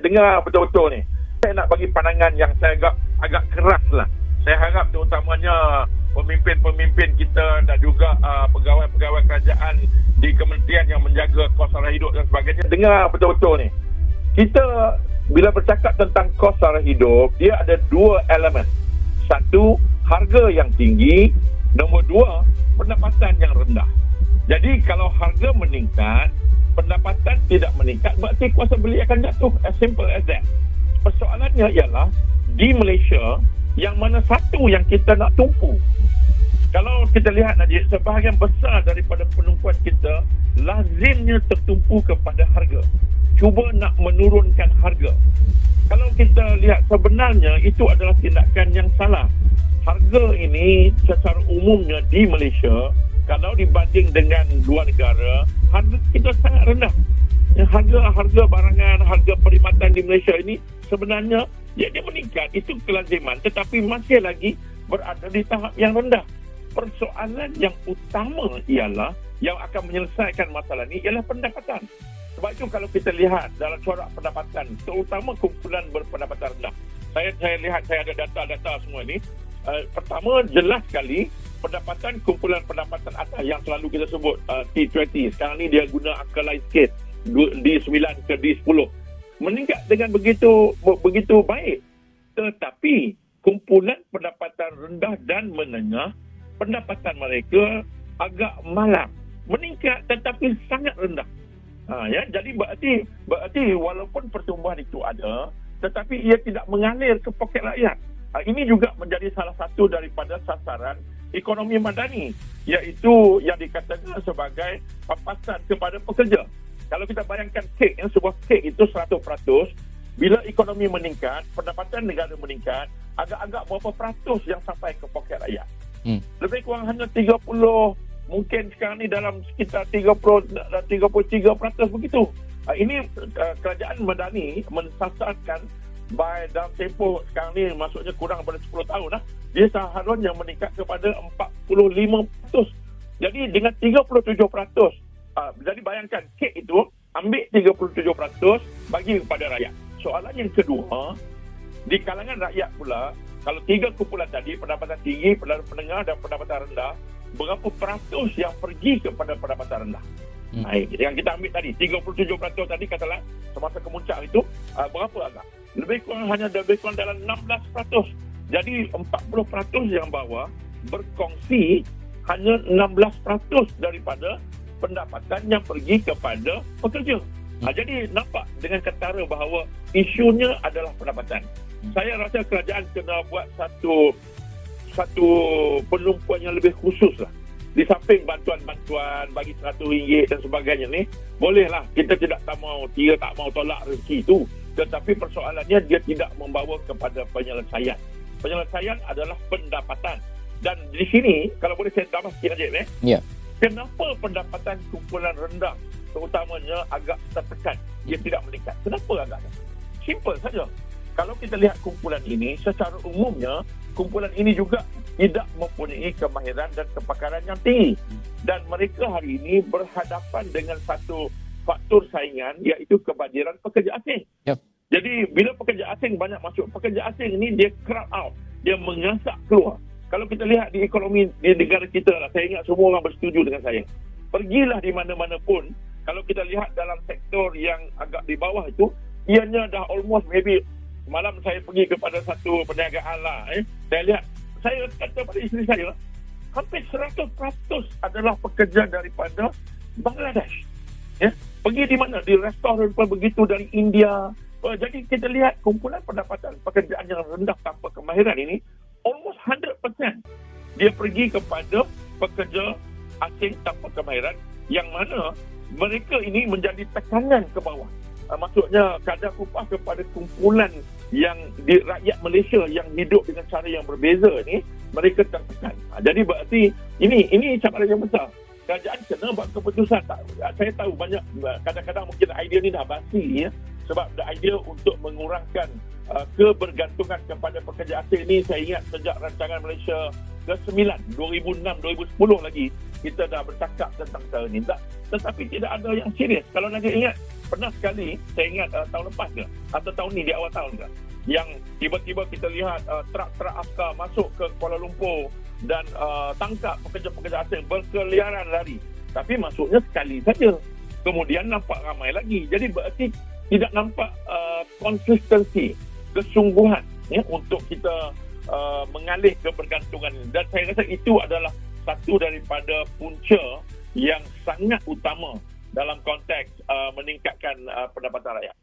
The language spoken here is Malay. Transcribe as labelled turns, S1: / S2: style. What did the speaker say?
S1: Dengar betul-betul ni. Saya nak bagi pandangan yang saya agak keras lah. Saya harap terutamanya pemimpin-pemimpin kita dan juga pegawai-pegawai kerajaan di kementerian yang menjaga kos sara hidup dan sebagainya. Dengar betul-betul ni. Kita bila bercakap tentang kos sara hidup, dia ada dua elemen. Satu, harga yang tinggi. Nombor dua, pendapatan yang rendah. Jadi kalau harga meningkat, pendapatan tidak meningkat, berarti kuasa beli akan jatuh. As simple as that. Persoalannya ialah di Malaysia, yang mana satu yang kita nak tumpu. Kalau kita lihat Najib, sebahagian besar daripada penumpuan kita lazimnya tertumpu kepada harga. Cuba nak menurunkan harga. Kalau kita lihat sebenarnya itu adalah tindakan yang salah. Harga ini secara umumnya di Malaysia, kalau dibanding dengan luar negara, harga kita sangat rendah. Harga barangan, harga perkhidmatan di Malaysia ini sebenarnya dia meningkat, itu kelaziman, tetapi masih lagi berada di tahap yang rendah. Persoalan yang utama ialah yang akan menyelesaikan masalah ini ialah pendapatan. Sebab itu kalau kita lihat dalam corak pendapatan, terutama kumpulan berpendapatan rendah, saya lihat, saya ada data-data semua ini. Pertama, jelas sekali pendapatan kumpulan pendapatan atas yang selalu kita sebut T20. Sekarang ni dia guna angka lain sikit, D9 ke D10. Meningkat dengan begitu baik. Tetapi kumpulan pendapatan rendah dan menengah, pendapatan mereka agak malang. Meningkat tetapi sangat rendah. Jadi berarti walaupun pertumbuhan itu ada, tetapi ia tidak mengalir ke poket rakyat. Ini juga menjadi salah satu daripada sasaran ekonomi madani, iaitu yang dikatakan sebagai papasan kepada pekerja. Kalau kita bayangkan kek, sebuah kek itu 100%, bila ekonomi meningkat, pendapatan negara meningkat, agak-agak berapa peratus yang sampai ke poket rakyat? Lebih kurang hanya 30, mungkin sekarang ni dalam sekitar 33% begitu. Ini kerajaan madani mensasarkan dalam tempoh sekarang ni, maksudnya kurang daripada 10 tahun lah, dia seharusnya meningkat kepada 45%. Jadi dengan 37%, jadi bayangkan kek itu ambil 37% bagi kepada rakyat. Soalan yang kedua, di kalangan rakyat pula, kalau tiga kumpulan tadi, pendapatan tinggi, pendapatan menengah dan pendapatan rendah, berapa peratus yang pergi kepada pendapatan rendah? Yang kita ambil tadi 37% tadi, katalah semasa kemuncak itu, berapa agak? Lebih kurang dalam 16%. Jadi 40% yang bawah berkongsi hanya 16% daripada pendapatan yang pergi kepada pekerja. Jadi nampak dengan ketara bahawa isunya adalah pendapatan. Saya rasa kerajaan kena buat satu penumpuan yang lebih khusus lah. Di samping bantuan-bantuan bagi RM100 dan sebagainya ni, bolehlah kita tidak mau tolak rezeki itu. Tetapi persoalannya dia tidak membawa kepada penyelesaian. Penyelesaian adalah pendapatan. Dan di sini, kalau boleh saya tambah sikit aja kenapa pendapatan kumpulan rendah terutamanya agak tertekan, dia tidak meningkat? Kenapa agaknya? Simple saja. Kalau kita lihat kumpulan ini, secara umumnya kumpulan ini juga tidak mempunyai kemahiran dan kepakaran yang tinggi. Dan mereka hari ini berhadapan dengan satu faktor saingan, iaitu kebadiran pekerja asing. Jadi bila pekerja asing banyak masuk, pekerja asing ini dia crowd out, dia mengasak keluar. Kalau kita lihat di ekonomi di negara kita lah, saya ingat semua orang bersetuju dengan saya. Pergilah di mana-mana pun, kalau kita lihat dalam sektor yang agak di bawah itu, ianya dah almost maybe, malam saya pergi kepada satu perniagaan lah, saya lihat, saya kata pada isteri saya, hampir 100% adalah pekerja daripada Bangladesh. Pergi di mana? Di restoran pun begitu, dari India. Jadi kita lihat kumpulan pendapatan pekerjaan yang rendah tanpa kemahiran ini, almost 100% dia pergi kepada pekerja asing tanpa kemahiran, yang mana mereka ini menjadi tekanan ke bawah. Maksudnya kadar upah kepada kumpulan yang di rakyat Malaysia yang hidup dengan cara yang berbeza ni, mereka tertekan. Jadi berarti ini cabaran yang besar. Kerajaan kena buat keputusan. Saya tahu banyak, kadang-kadang mungkin idea ni dah basi, sebab idea untuk mengurangkan kebergantungan kepada pekerja asing ni, saya ingat sejak rancangan Malaysia ke-9, 2006-2010 lagi, kita dah bercakap tentang perkara ni. Tetapi tidak ada yang serius. Kalau nak ingat, Pernah sekali, saya ingat tahun lepas ke, atau tahun ni di awal tahun ke, yang tiba-tiba kita lihat trak-trak askar masuk ke Kuala Lumpur dan tangkap pekerja-pekerja asing berkeliaran lari. Tapi masuknya sekali saja. Kemudian nampak ramai lagi. Jadi berarti tidak nampak konsistensi, kesungguhan ya, untuk kita mengalih kebergantungan ini. Dan saya rasa itu adalah satu daripada punca yang sangat utama dalam konteks meningkatkan pendapatan rakyat.